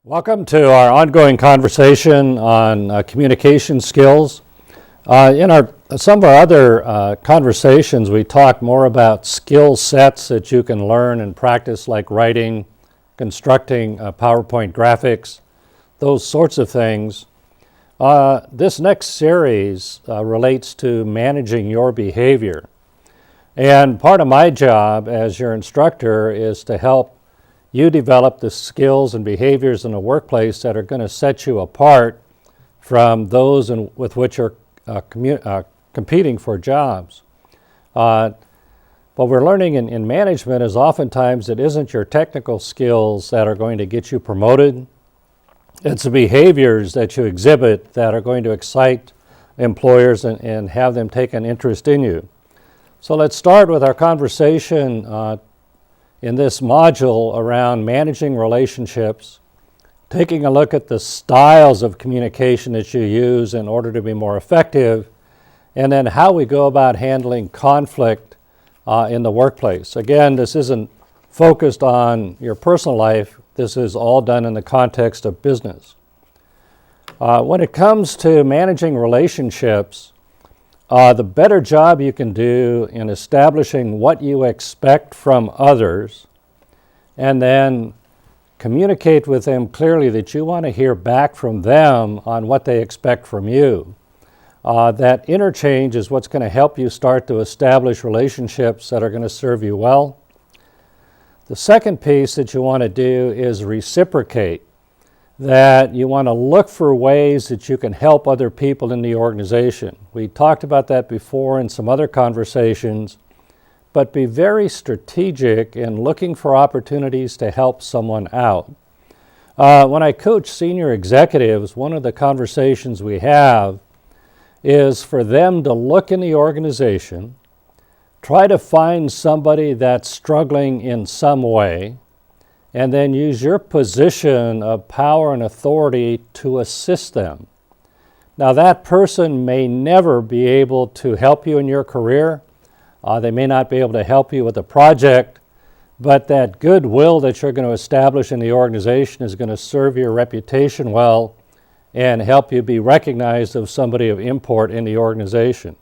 Welcome to our ongoing conversation on communication skills. In some of our other conversations, we talk more about skill sets that you can learn and practice, like writing, constructing PowerPoint graphics, those sorts of things. This next series relates to managing your behavior. And part of my job as your instructor is to help you develop the skills and behaviors in the workplace that are going to set you apart from those with which you're competing for jobs. What we're learning in management is oftentimes it isn't your technical skills that are going to get you promoted. It's the behaviors that you exhibit that are going to excite employers and have them take an interest in you. So let's start with our conversation in this module around managing relationships, taking a look at the styles of communication that you use in order to be more effective, and then how we go about handling conflict in the workplace. Again, this isn't focused on your personal life. This is all done in the context of business. When it comes to managing relationships, the better job you can do in establishing what you expect from others and then communicate with them clearly that you want to hear back from them on what they expect from you. That interchange is what's going to help you start to establish relationships that are going to serve you well. The second piece that you want to do is reciprocate. That you want to look for ways that you can help other people in the organization. We talked about that before in some other conversations, but be very strategic in looking for opportunities to help someone out. When I coach senior executives, one of the conversations we have is for them to look in the organization, try to find somebody that's struggling in some way, and then use your position of power and authority to assist them. Now, that person may never be able to help you in your career. They may not be able to help you with a project, but that goodwill that you're going to establish in the organization is going to serve your reputation well and help you be recognized as somebody of import in the organization.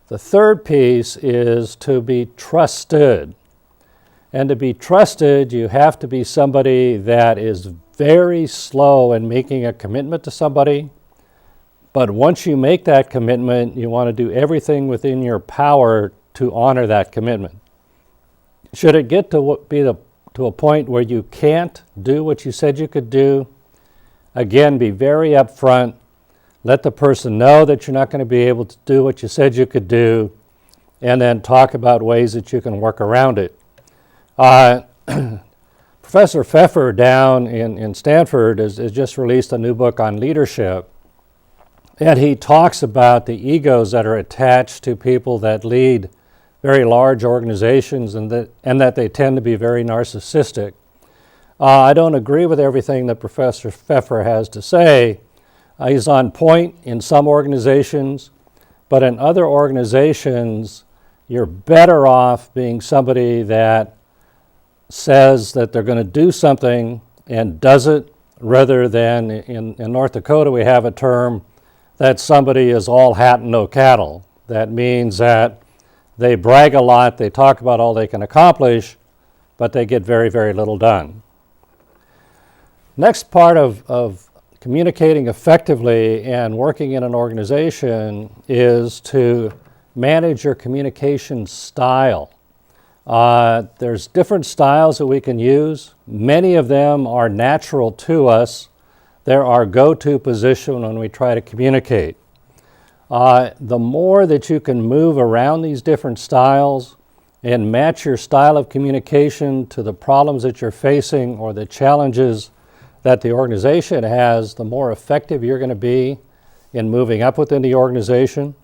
The third piece is to be trusted. And to be trusted, you have to be somebody that is very slow in making a commitment to somebody. But once you make that commitment, you want to do everything within your power to honor that commitment. Should it get to a point where you can't do what you said you could do, again, be very upfront. Let the person know that you're not going to be able to do what you said you could do, and then talk about ways that you can work around it. Professor Pfeffer down in Stanford has just released a new book on leadership, and he talks about the egos that are attached to people that lead very large organizations and that they tend to be very narcissistic. I don't agree with everything that Professor Pfeffer has to say. He's on point in some organizations, but in other organizations, you're better off being somebody that says that they're going to do something and does it, rather than in North Dakota we have a term that somebody is all hat and no cattle. That means that they brag a lot, they talk about all they can accomplish, but they get very, very little done. Next part of communicating effectively and working in an organization is to manage your communication style. There's different styles that we can use. Many of them are natural to us. They're our go-to position when we try to communicate. The more that you can move around these different styles and match your style of communication to the problems that you're facing or the challenges that the organization has, the more effective you're going to be in moving up within the organization.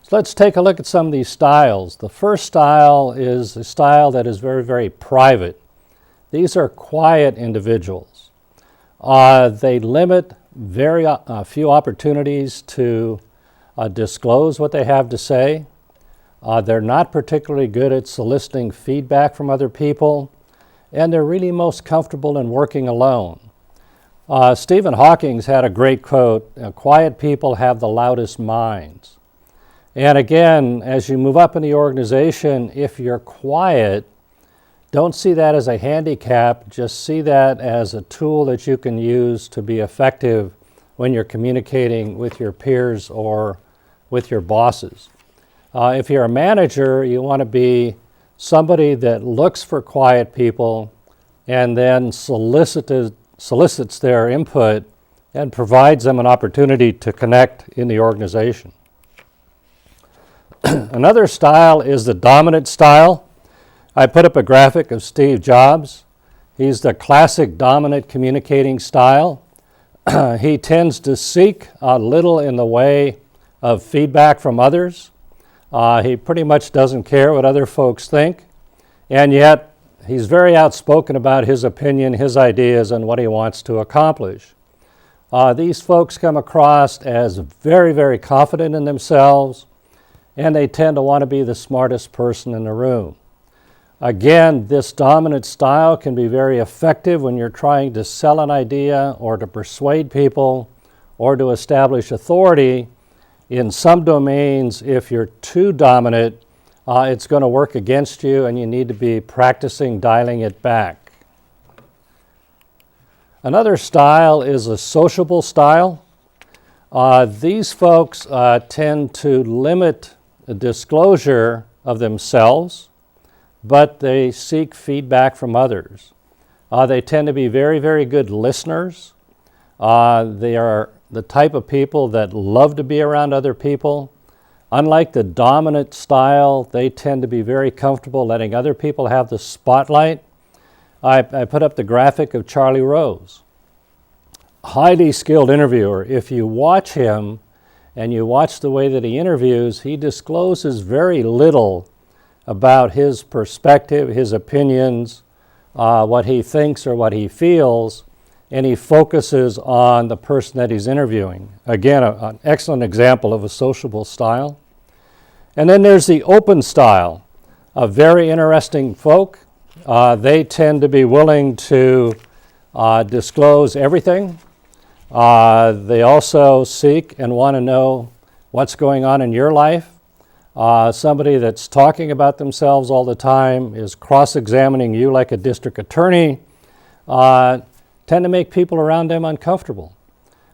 So let's take a look at some of these styles. The first style is a style that is very, very private. These are quiet individuals. They limit very few opportunities to disclose what they have to say. They're not particularly good at soliciting feedback from other people, and they're really most comfortable in working alone. Stephen Hawking's had a great quote, quiet people have the loudest minds. And again, as you move up in the organization, if you're quiet, don't see that as a handicap, just see that as a tool that you can use to be effective when you're communicating with your peers or with your bosses. If you're a manager, you want to be somebody that looks for quiet people and then solicits their input and provides them an opportunity to connect in the organization. Another style is the dominant style. I put up a graphic of Steve Jobs. He's the classic dominant communicating style. He tends to seek little in the way of feedback from others. He pretty much doesn't care what other folks think, and yet he's very outspoken about his opinion, his ideas, and what he wants to accomplish. These folks come across as very, very confident in themselves, and they tend to want to be the smartest person in the room. Again, this dominant style can be very effective when you're trying to sell an idea or to persuade people or to establish authority. In some domains, if you're too dominant, it's going to work against you, and you need to be practicing dialing it back. Another style is a sociable style. These folks tend to limit the disclosure of themselves, but they seek feedback from others. They tend to be very, very good listeners. They are the type of people that love to be around other people. Unlike the dominant style, they tend to be very comfortable letting other people have the spotlight. I put up the graphic of Charlie Rose. Highly skilled interviewer. If you watch him and you watch the way that he interviews, he discloses very little about his perspective, his opinions, what he thinks or what he feels, and he focuses on the person that he's interviewing. Again, an excellent example of a sociable style. And then there's the open style. A very interesting folk. They tend to be willing to disclose everything. They also seek and want to know what's going on in your life. Somebody that's talking about themselves all the time, is cross-examining you like a district attorney, tend to make people around them uncomfortable.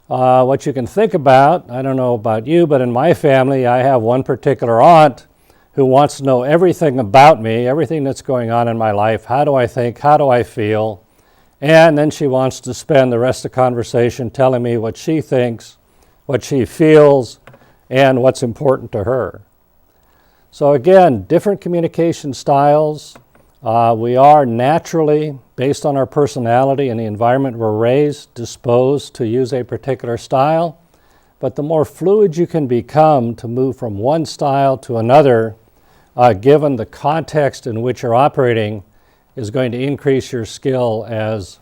What you can think about, I don't know about you, but in my family, I have one particular aunt who wants to know everything about me, everything that's going on in my life. How do I think? How do I feel? And then she wants to spend the rest of the conversation telling me what she thinks, what she feels, and what's important to her. So again, different communication styles. We are naturally, based on our personality and the environment we're raised, disposed to use a particular style. But the more fluid you can become to move from one style to another, given the context in which you're operating, is going to increase your skill as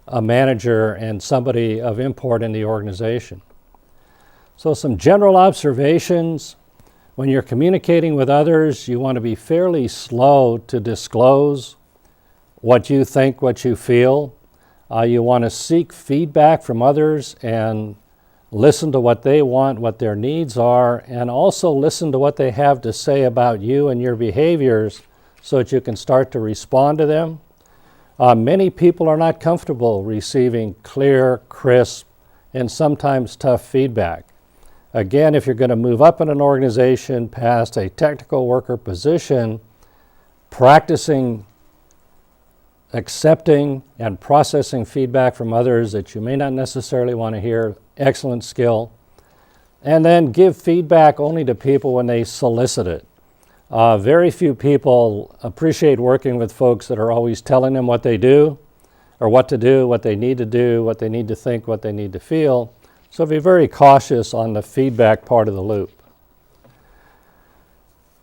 a manager and somebody of import in the organization. So some general observations. When you're communicating with others, you want to be fairly slow to disclose what you think, what you feel. You want to seek feedback from others and listen to what they want, what their needs are, and also listen to what they have to say about you and your behaviors so that you can start to respond to them. Many people are not comfortable receiving clear, crisp, and sometimes tough feedback. Again, if you're going to move up in an organization past a technical worker position, practicing accepting and processing feedback from others that you may not necessarily want to hear, excellent skill. And then give feedback only to people when they solicit it. Very few people appreciate working with folks that are always telling them what they do, or what to do, what they need to do, what they need to think, what they need to feel. So be very cautious on the feedback part of the loop.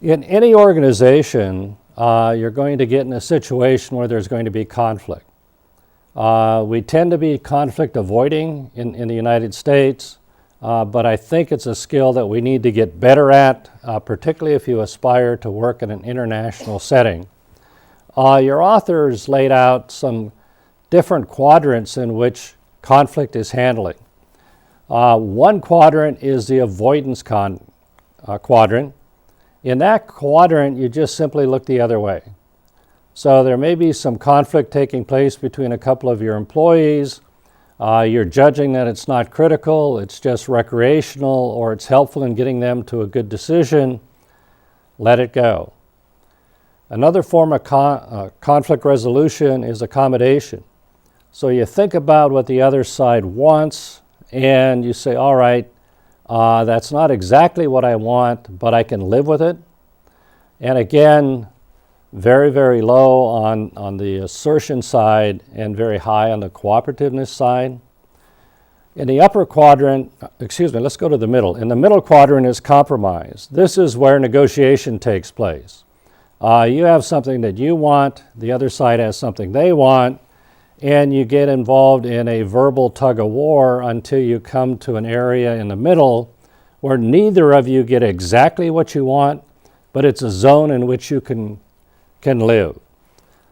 In any organization, you're going to get in a situation where there's going to be conflict. We tend to be conflict avoiding in the United States, but I think it's a skill that we need to get better at, particularly if you aspire to work in an international setting. Your authors laid out some different quadrants in which conflict is handling. One quadrant is the avoidance quadrant. In that quadrant, you just simply look the other way. So there may be some conflict taking place between a couple of your employees. You're judging that it's not critical, it's just recreational, or it's helpful in getting them to a good decision. Let it go. Another form of conflict resolution is accommodation. So you think about what the other side wants, and you say, all right, that's not exactly what I want, but I can live with it. And again, very, very low on the assertion side and very high on the cooperativeness side. In the upper quadrant, let's go to the middle. In the middle quadrant is compromise. This is where negotiation takes place. You have something that you want, the other side has something they want, and you get involved in a verbal tug of war until you come to an area in the middle where neither of you get exactly what you want, but it's a zone in which you can live.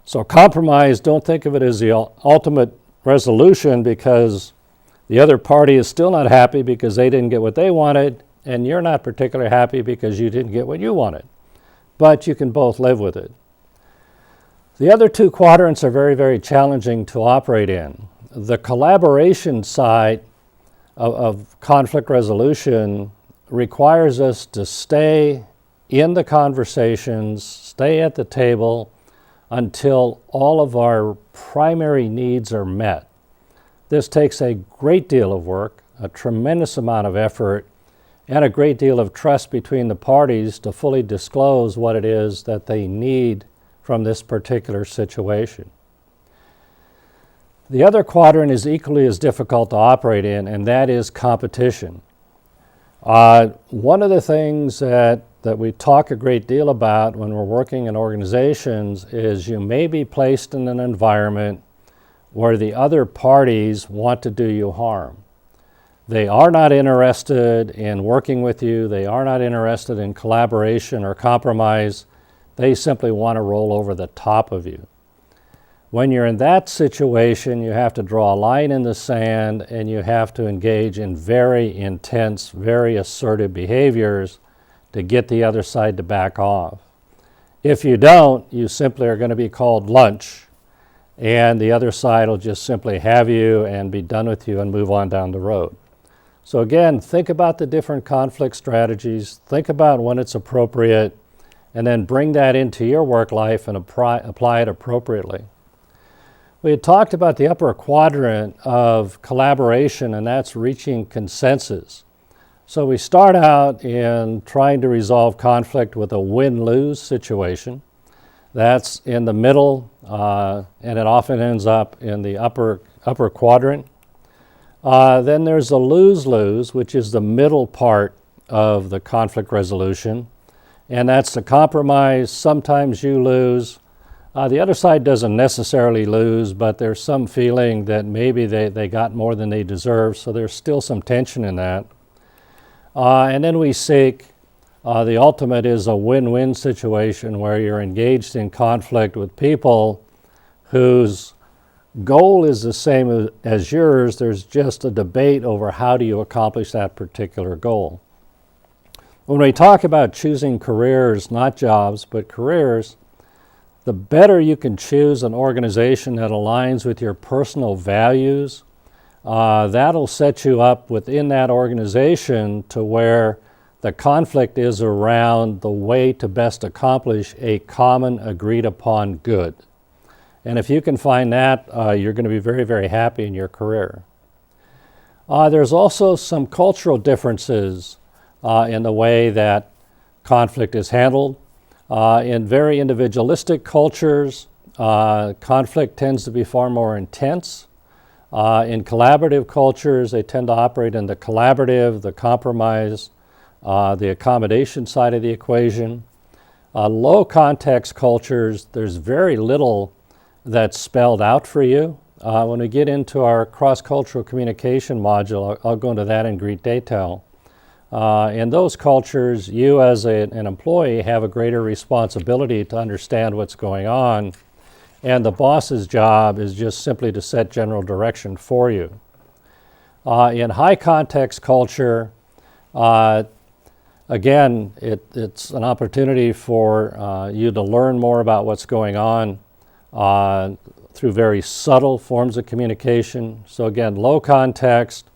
So compromise, don't think of it as the ultimate resolution, because the other party is still not happy because they didn't get what they wanted, and you're not particularly happy because you didn't get what you wanted. But you can both live with it. The other two quadrants are very, very challenging to operate in. The collaboration side of conflict resolution requires us to stay in the conversations, stay at the table until all of our primary needs are met. This takes a great deal of work, a tremendous amount of effort, and a great deal of trust between the parties to fully disclose what it is that they need from this particular situation. The other quadrant is equally as difficult to operate in, and that is competition. One of the things that we talk a great deal about when we're working in organizations is you may be placed in an environment where the other parties want to do you harm. They are not interested in working with you. They are not interested in collaboration or compromise. They simply want to roll over the top of you. When you're in that situation, you have to draw a line in the sand, and you have to engage in very intense, very assertive behaviors to get the other side to back off. If you don't, you simply are going to be called lunch, and the other side will just simply have you and be done with you and move on down the road. So again, think about the different conflict strategies, think about when it's appropriate, and then bring that into your work life and apply it appropriately. We had talked about the upper quadrant of collaboration, and that's reaching consensus. So we start out in trying to resolve conflict with a win-lose situation. That's in the middle, and it often ends up in the upper quadrant. Then there's a lose-lose, which is the middle part of the conflict resolution, and that's the compromise. Sometimes you lose. The other side doesn't necessarily lose, but there's some feeling that maybe they got more than they deserve, so there's still some tension in that. And then we seek, the ultimate is a win-win situation where you're engaged in conflict with people whose goal is the same as yours. There's just a debate over how do you accomplish that particular goal. When we talk about choosing careers, not jobs, but careers, the better you can choose an organization that aligns with your personal values, that'll set you up within that organization to where the conflict is around the way to best accomplish a common agreed upon good. And if you can find that, you're going to be very, very happy in your career. There's also some cultural differences in the way that conflict is handled. In very individualistic cultures, conflict tends to be far more intense. In collaborative cultures, they tend to operate in the collaborative, the compromise, the accommodation side of the equation. Low context cultures, there's very little that's spelled out for you. When we get into our cross-cultural communication module, I'll go into that in great detail. In those cultures, you as an employee have a greater responsibility to understand what's going on, and the boss's job is just simply to set general direction for you. In high context culture, again, it's an opportunity for you to learn more about what's going on through very subtle forms of communication. So again, low context,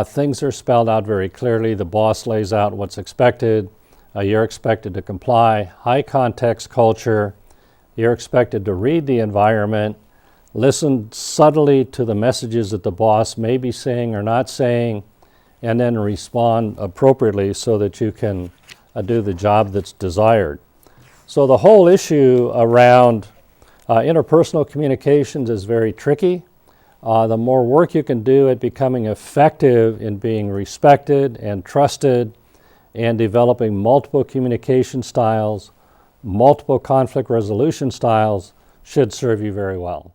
things are spelled out very clearly. The boss lays out what's expected. You're expected to comply. High context culture, you're expected to read the environment, listen subtly to the messages that the boss may be saying or not saying, and then respond appropriately so that you can do the job that's desired. So the whole issue around interpersonal communications is very tricky. The more work you can do at becoming effective in being respected and trusted and developing multiple communication styles, multiple conflict resolution styles should serve you very well.